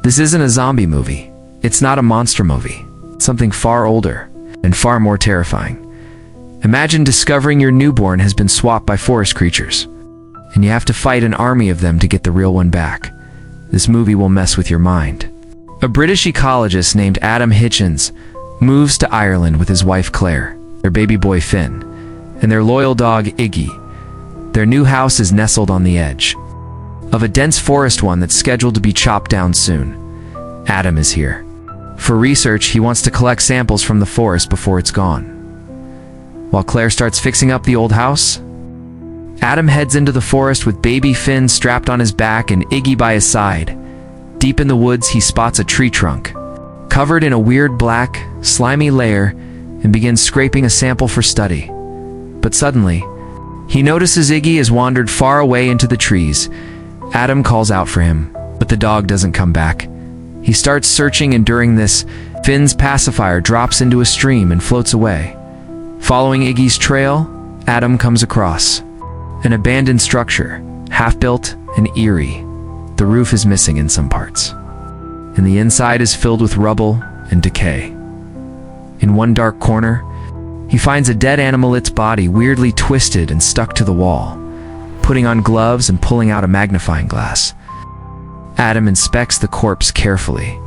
This isn't a zombie movie. It's not a monster movie. It's something far older and far more terrifying. Imagine discovering your newborn has been swapped by forest creatures, and you have to fight an army of them to get the real one back. This movie will mess with your mind. A British ecologist named Adam Hitchens moves to Ireland with his wife Clare, their baby boy Finn, and their loyal dog Iggy. Their new house is nestled on the edge of a dense forest, one that's scheduled to be chopped down soon. Adam is here. For research, he wants to collect samples from the forest before it's gone. While Claire starts fixing up the old house, Adam heads into the forest with baby Finn strapped on his back and Iggy by his side. Deep in the woods, he spots a tree trunk, covered in a weird black, slimy layer, and begins scraping a sample for study. But suddenly, he notices Iggy has wandered far away into the trees. Adam calls out for him, but the dog doesn't come back. He starts searching, and during this, Finn's pacifier drops into a stream and floats away. Following Iggy's trail, Adam comes across an abandoned structure, half-built and eerie. The roof is missing in some parts, and the inside is filled with rubble and decay. In one dark corner, he finds a dead animal, its body weirdly twisted and stuck to the wall. Putting on gloves and pulling out a magnifying glass, Adam inspects the corpse carefully.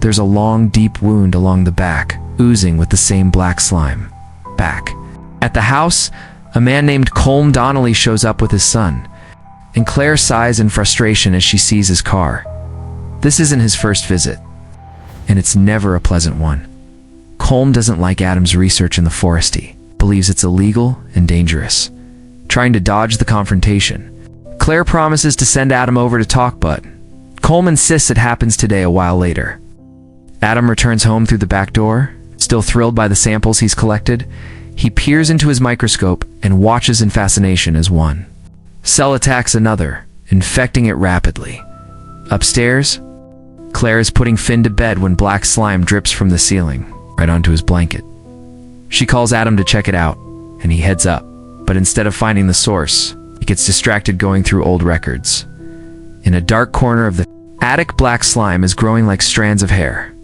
There's a long, deep wound along the back, oozing with the same black slime. Back at the house, a man named Colm Donnelly shows up with his son, and Claire sighs in frustration as she sees his car. This isn't his first visit, and it's never a pleasant one. Colm doesn't like Adam's research in the forest. He believes it's illegal and dangerous. Trying to dodge the confrontation, Claire promises to send Adam over to talk, but Colm insists it happens today. A while later, Adam returns home through the back door. Still thrilled by the samples he's collected, he peers into his microscope and watches in fascination as one cell attacks another, infecting it rapidly. Upstairs, Claire is putting Finn to bed when black slime drips from the ceiling right onto his blanket. She calls Adam to check it out, and he heads up, but instead of finding the source, he gets distracted going through old records. In a dark corner of the attic, black slime is growing like strands of hair.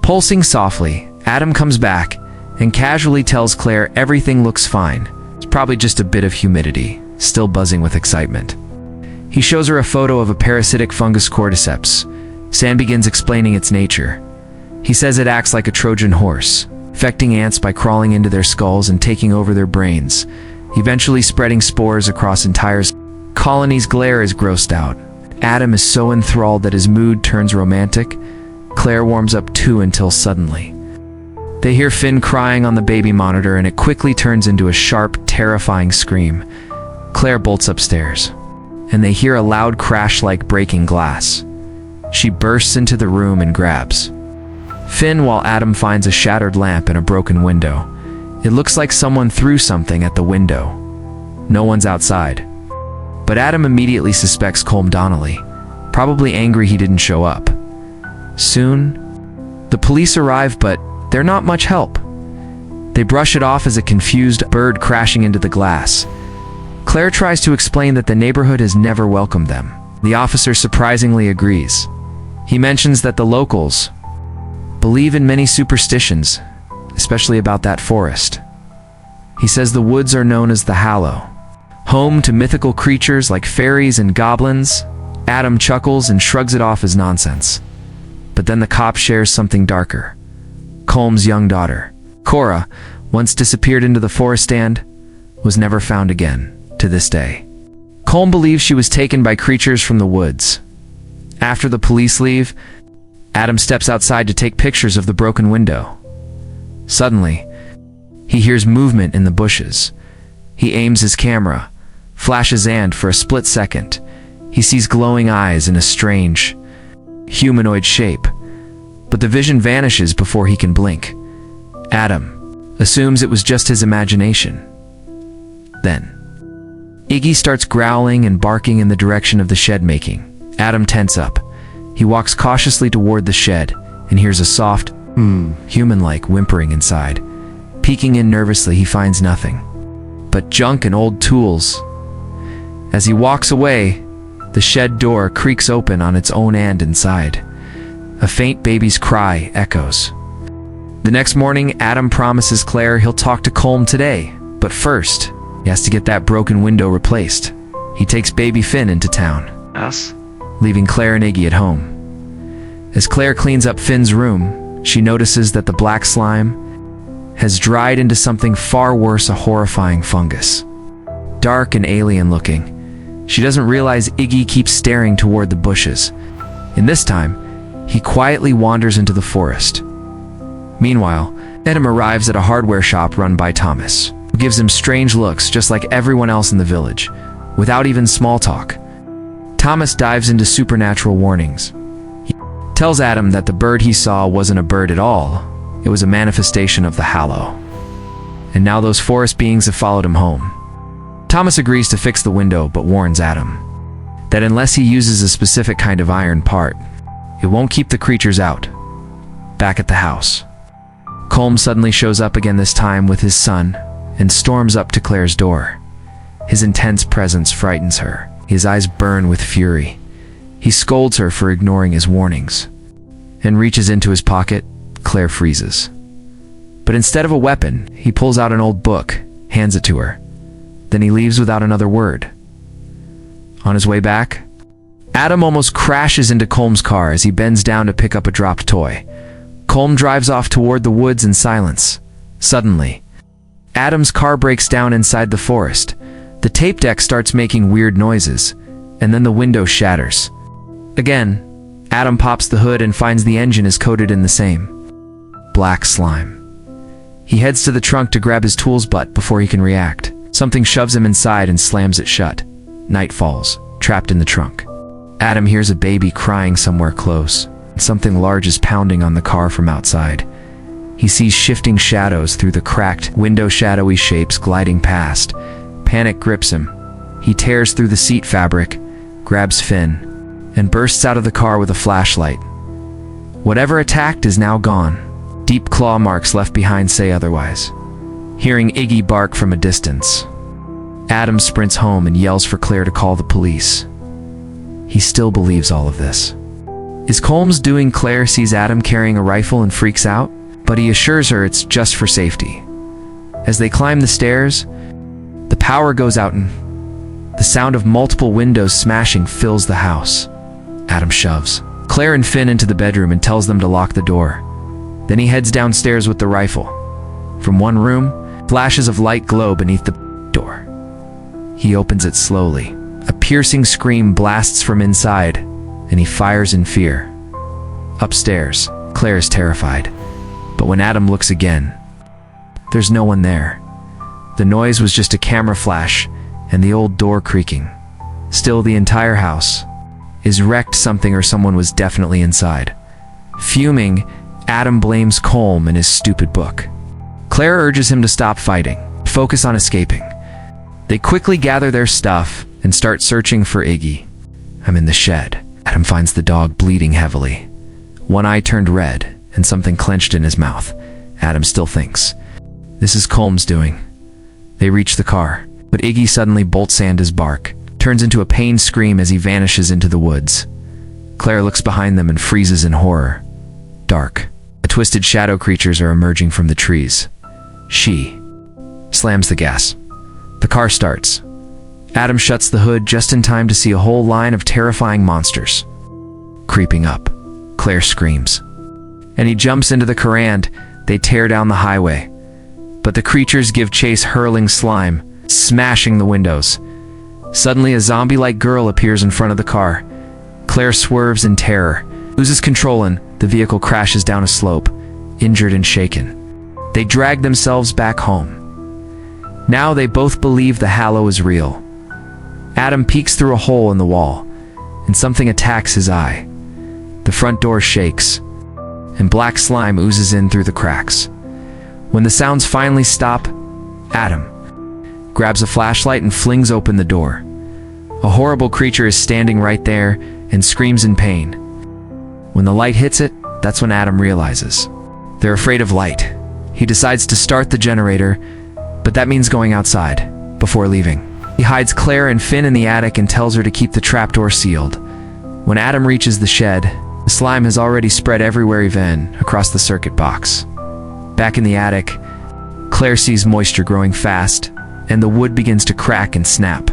Pulsing softly, Adam comes back and casually tells Claire everything looks fine. It's probably just a bit of humidity, still buzzing with excitement. He shows her a photo of a parasitic fungus cordyceps. Sam begins explaining its nature. He says it acts like a Trojan horse, infecting ants by crawling into their skulls and taking over their brains, eventually spreading spores across entire colonies. Claire is grossed out. Adam is so enthralled that his mood turns romantic. Claire warms up too, until suddenly they hear Finn crying on the baby monitor, and it quickly turns into a sharp, terrifying scream. Claire bolts upstairs, and they hear a loud crash like breaking glass. She bursts into the room and grabs Finn, while Adam finds a shattered lamp and a broken window. It looks like someone threw something at the window. No one's outside, but Adam immediately suspects Colm Donnelly, probably angry he didn't show up. Soon, the police arrive, but they're not much help. They brush it off as a confused bird crashing into the glass. Claire tries to explain that the neighborhood has never welcomed them. The officer surprisingly agrees. He mentions that the locals believe in many superstitions, especially about that forest. He says the woods are known as the Hallow, home to mythical creatures like fairies and goblins. Adam chuckles and shrugs it off as nonsense. But then the cop shares something darker. Colm's young daughter, Cora, once disappeared into the forest and was never found again to this day. Colm believes she was taken by creatures from the woods. After the police leave, Adam steps outside to take pictures of the broken window. Suddenly, he hears movement in the bushes. He aims his camera, flashes, and for a split second, he sees glowing eyes in a strange, humanoid shape. But the vision vanishes before he can blink. Adam assumes it was just his imagination. Then, Iggy starts growling and barking in the direction of the shed, making Adam tense up. He walks cautiously toward the shed and hears a soft, human-like whimpering inside. Peeking in nervously, he finds nothing but junk and old tools. As he walks away, the shed door creaks open on its own, and inside, A faint baby's cry echoes. The next morning, Adam promises Clare he'll talk to Colm today, but first, he has to get that broken window replaced. He takes baby Finn into town, leaving Clare and Iggy at home. As Clare cleans up Finn's room, she notices that the black slime has dried into something far worse, a horrifying fungus. Dark and alien looking, she doesn't realize Iggy keeps staring toward the bushes. And this time, he quietly wanders into the forest. Meanwhile, Adam arrives at a hardware shop run by Thomas, who gives him strange looks just like everyone else in the village, without even small talk. Thomas dives into supernatural warnings. He tells Adam that the bird he saw wasn't a bird at all, it was a manifestation of the Hallow. And now those forest beings have followed him home. Thomas agrees to fix the window, but warns Adam that unless he uses a specific kind of iron part, it won't keep the creatures out. Back at the house, Colm suddenly shows up again, this time with his son, and storms up to Clare's door. His intense presence frightens her. His eyes burn with fury. He scolds her for ignoring his warnings, and reaches into his pocket. Clare freezes. But instead of a weapon, he pulls out an old book, hands it to her. Then he leaves without another word. On his way back, Adam almost crashes into Colm's car as he bends down to pick up a dropped toy. Colm drives off toward the woods in silence. Suddenly, Adam's car breaks down inside the forest. The tape deck starts making weird noises, and then the window shatters. Again, Adam pops the hood and finds the engine is coated in the same black slime. He heads to the trunk to grab his tools, but before he can react, something shoves him inside and slams it shut. Night falls, trapped in the trunk. Adam hears a baby crying somewhere close. Something large is pounding on the car from outside. He sees shifting shadows through the cracked window, shadowy shapes gliding past. Panic grips him. He tears through the seat fabric, grabs Finn, and bursts out of the car with a flashlight. Whatever attacked is now gone. Deep claw marks left behind say otherwise. Hearing Iggy bark from a distance, Adam sprints home and yells for Clare to call the police. He still believes all of this. Is Colm's doing? Clare sees Adam carrying a rifle and freaks out, but he assures her it's just for safety. As they climb the stairs, the power goes out and the sound of multiple windows smashing fills the house. Adam shoves Clare and Finn into the bedroom and tells them to lock the door. Then he heads downstairs with the rifle. From one room, flashes of light glow beneath the door. He opens it slowly. A piercing scream blasts from inside, and he fires in fear. Upstairs, Clare is terrified, but when Adam looks again, there's no one there. The noise was just a camera flash and the old door creaking. Still, the entire house is wrecked. Something or someone was definitely inside. Fuming, Adam blames Colm and his stupid book. Clare urges him to stop fighting, focus on escaping. They quickly gather their stuff and start searching for Iggy. I'm in the shed. Adam finds the dog bleeding heavily. One eye turned red and something clenched in his mouth. Adam still thinks this is Colm's doing. They reach the car, but Iggy suddenly bolts and his bark turns into a pained scream as he vanishes into the woods. Clare looks behind them and freezes in horror. Dark, twisted shadow creatures are emerging from the trees. She slams the gas. The car starts. Adam shuts the hood just in time to see a whole line of terrifying monsters creeping up. Clare screams, and he jumps into the car and they tear down the highway. But the creatures give chase, hurling slime, smashing the windows. Suddenly, a zombie-like girl appears in front of the car. Clare swerves in terror, loses control, and the vehicle crashes down a slope, injured and shaken. They drag themselves back home. Now they both believe the Hallow is real. Adam peeks through a hole in the wall, and something attacks his eye. The front door shakes, and black slime oozes in through the cracks. When the sounds finally stop, Adam grabs a flashlight and flings open the door. A horrible creature is standing right there and screams in pain. When the light hits it, that's when Adam realizes they're afraid of light. He decides to start the generator, but that means going outside before leaving. He hides Clare and Finn in the attic and tells her to keep the trapdoor sealed. When Adam reaches the shed, The slime has already spread everywhere even across the circuit box. Back in the attic, Claire sees moisture growing fast, and the wood begins to crack and snap.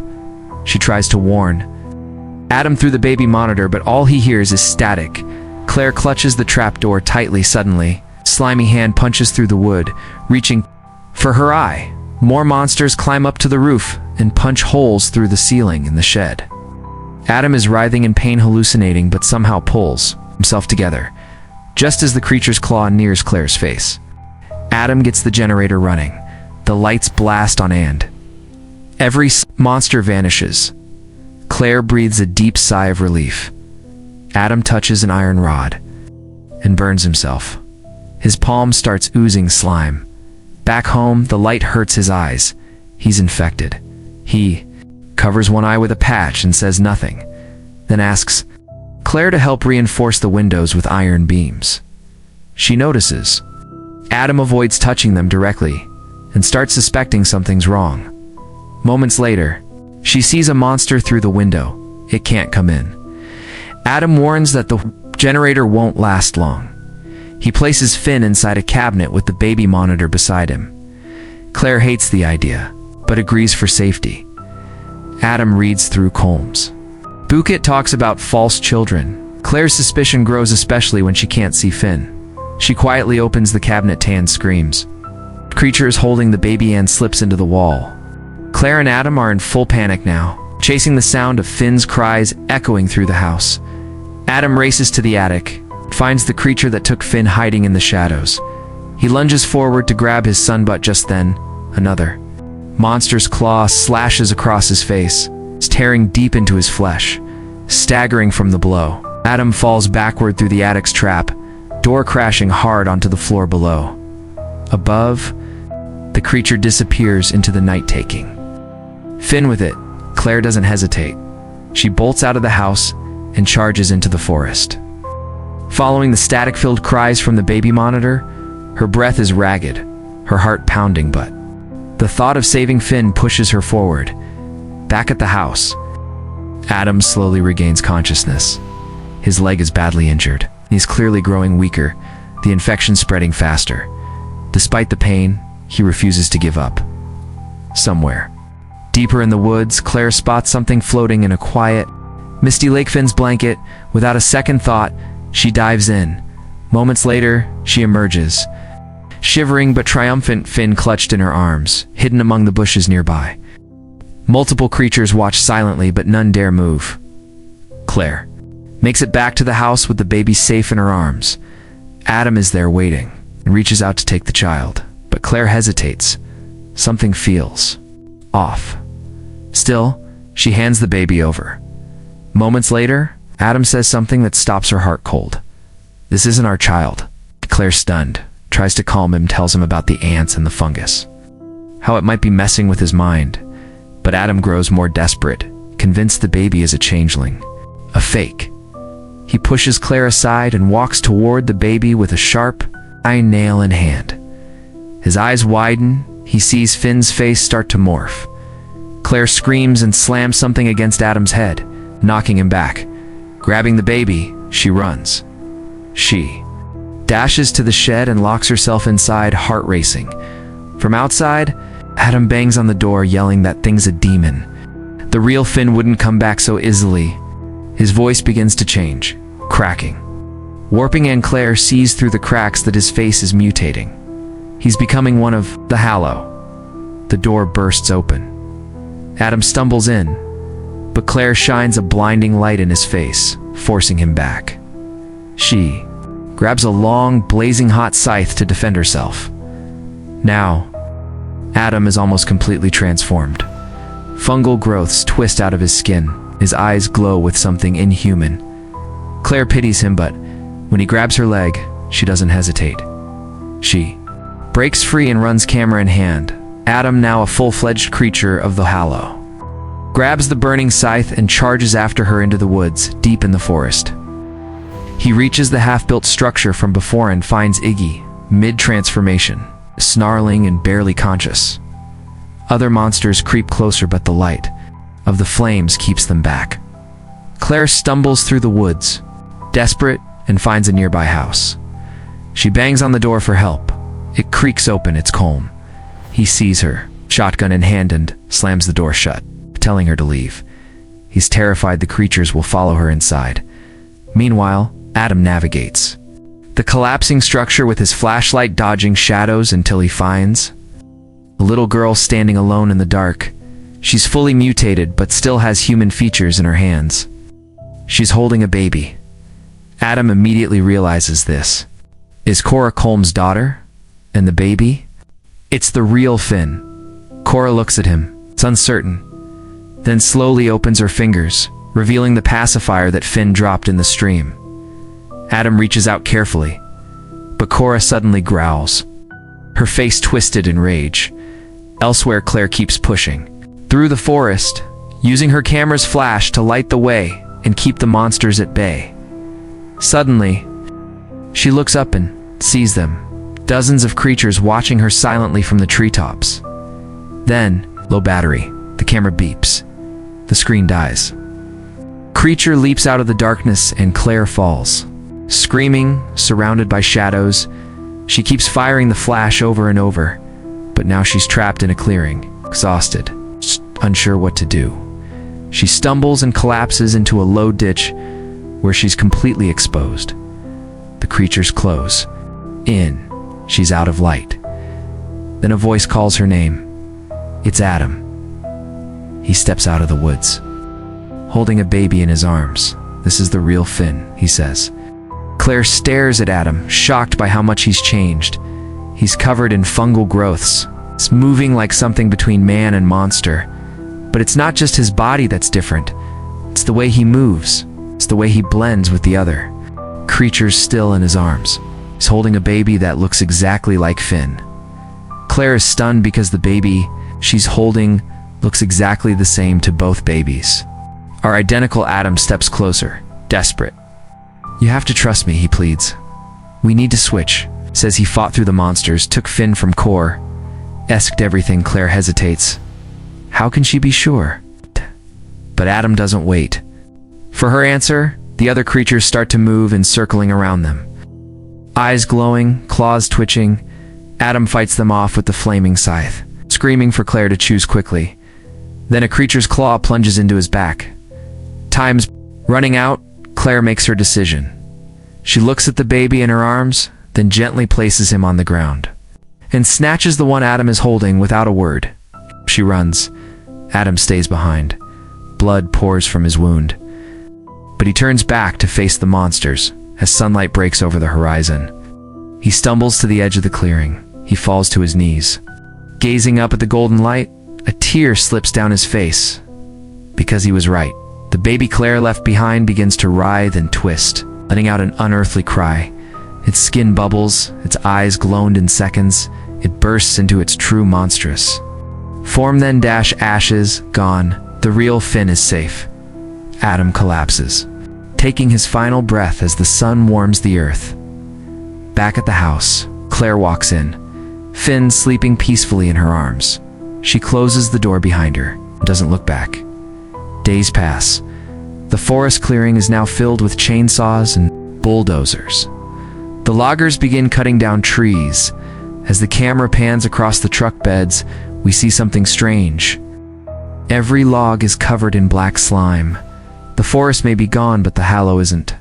She tries to warn Adam through the baby monitor, but all he hears is static. Claire clutches the trapdoor tightly. Suddenly, slimy hand punches through the wood, reaching for her eye. More monsters climb up to the roof and punch holes through the ceiling in the shed. Adam is writhing in pain, hallucinating, but somehow pulls himself together, just as the creature's claw nears Claire's face. Adam gets the generator running. The lights blast on and every monster vanishes. Claire breathes a deep sigh of relief. Adam touches an iron rod and burns himself. His palm starts oozing slime. Back home, the light hurts his eyes. He's infected. He covers one eye with a patch and says nothing, then asks Claire to help reinforce the windows with iron beams. She notices Adam avoids touching them directly and starts suspecting something's wrong. Moments later, she sees a monster through the window. It can't come in. Adam warns that the generator won't last long. He places Finn inside a cabinet with the baby monitor beside him. Claire hates the idea, but agrees for safety. Adam reads through Colmes. Bucket talks about false children. Claire's suspicion grows, especially when she can't see Finn. She quietly opens the cabinet. Tan screams. Creature is holding the baby and slips into the wall. Claire and Adam are in full panic now, chasing the sound of Finn's cries echoing through the house. Adam races to the attic, finds the creature that took Finn hiding in the shadows. He lunges forward to grab his son, but just then, another monster's claw slashes across his face, tearing deep into his flesh. Staggering from the blow, Adam falls backward through the attic's trap, door crashing hard onto the floor below. Above, the creature disappears into the night, taking Finn with it. Claire doesn't hesitate. She bolts out of the house and charges into the forest. Following the static-filled cries from the baby monitor, her breath is ragged, her heart pounding, but the thought of saving Finn pushes her forward. Back at the house, Adam slowly regains consciousness. His leg is badly injured. He's clearly growing weaker, the infection spreading faster. Despite the pain, he refuses to give up. Somewhere deeper in the woods, Claire spots something floating in a quiet, misty lake. Finn's blanket. Without a second thought, she dives in. Moments later, she emerges, shivering but triumphant, Finn clutched in her arms, hidden among the bushes nearby. Multiple creatures watch silently, but none dare move. Claire makes it back to the house with the baby safe in her arms. Adam is there waiting and reaches out to take the child, but Claire hesitates. Something feels off. Still, she hands the baby over. Moments later, Adam says something that stops her heart cold. "This isn't our child." Claire, stunned, tries to calm him, tells him about the ants and the fungus, how it might be messing with his mind. But Adam grows more desperate, convinced the baby is a changeling, a fake. He pushes Claire aside and walks toward the baby with a sharp iron nail in hand. His eyes widen. He sees Finn's face start to morph. Claire screams and slams something against Adam's head, knocking him back. Grabbing the baby, she runs. She dashes to the shed and locks herself inside, heart racing. From outside, Adam bangs on the door, yelling that thing's a demon. The real Finn wouldn't come back so easily. His voice begins to change, cracking, warping, and Claire sees through the cracks that his face is mutating. He's becoming one of the Hallow. The door bursts open. Adam stumbles in, but Claire shines a blinding light in his face, forcing him back. She grabs a long, blazing hot scythe to defend herself. Now, Adam is almost completely transformed. Fungal growths twist out of his skin. His eyes glow with something inhuman. Claire pities him, but when he grabs her leg, she doesn't hesitate. She breaks free and runs, camera in hand. Adam, now a full-fledged creature of the Hallow, grabs the burning scythe and charges after her into the woods, deep in the forest. He reaches the half-built structure from before and finds Iggy, mid-transformation, snarling and barely conscious. Other monsters creep closer, but the light of the flames keeps them back. Claire stumbles through the woods, desperate, and finds a nearby house. She bangs on the door for help. It creaks open, it's calm. He sees her, shotgun in hand, and slams the door shut, telling her to leave. He's terrified the creatures will follow her inside. Meanwhile, Adam navigates the collapsing structure with his flashlight, dodging shadows until he finds a little girl standing alone in the dark. She's fully mutated but still has human features in her hands. She's holding a baby. Adam immediately realizes this. Is Cora Colm's daughter? And the baby? It's the real Finn. Cora looks at him. It's uncertain. Then slowly opens her fingers, revealing the pacifier that Finn dropped in the stream. Adam reaches out carefully, but Cora suddenly growls, her face twisted in rage. Elsewhere, Claire keeps pushing through the forest, using her camera's flash to light the way and keep the monsters at bay. Suddenly, she looks up and sees them, dozens of creatures watching her silently from the treetops. Then, low battery, the camera beeps. The screen dies. Creature leaps out of the darkness and Claire falls. Screaming, surrounded by shadows, she keeps firing the flash over and over, but now she's trapped in a clearing, exhausted, unsure what to do. She stumbles and collapses into a low ditch where she's completely exposed. The creatures close in. She's out of light. Then a voice calls her name. It's Adam. He steps out of the woods, holding a baby in his arms. This is the real Finn, he says. Claire stares at Adam, shocked by how much he's changed. He's covered in fungal growths. It's moving like something between man and monster. But it's not just his body that's different. It's the way he moves. It's the way he blends with the other creatures still in his arms. He's holding a baby that looks exactly like Finn. Claire is stunned because the baby she's holding looks exactly the same to both babies. Our identical Adam steps closer, desperate. You have to trust me, he pleads. We need to switch. Says he fought through the monsters, took Finn from Core, esked everything. Claire hesitates. How can she be sure? But Adam doesn't wait. For her answer, the other creatures start to move and circling around them. Eyes glowing, claws twitching, Adam fights them off with the flaming scythe, screaming for Claire to choose quickly. Then a creature's claw plunges into his back. Time's running out. Claire makes her decision. She looks at the baby in her arms, then gently places him on the ground, and snatches the one Adam is holding without a word. She runs. Adam stays behind. Blood pours from his wound. But he turns back to face the monsters as sunlight breaks over the horizon. He stumbles to the edge of the clearing. He falls to his knees. Gazing up at the golden light, a tear slips down his face. Because he was right. The baby Claire left behind begins to writhe and twist, letting out an unearthly cry. Its skin bubbles, its eyes glowed in seconds. It bursts into its true monstrous form, then ashes, gone. The real Finn is safe. Adam collapses, taking his final breath as the sun warms the earth. Back at the house, Claire walks in, Finn sleeping peacefully in her arms. She closes the door behind her and doesn't look back. Days pass. The forest clearing is now filled with chainsaws and bulldozers. The loggers begin cutting down trees. As the camera pans across the truck beds, we see something strange. Every log is covered in black slime. The forest may be gone, but the Hallow isn't.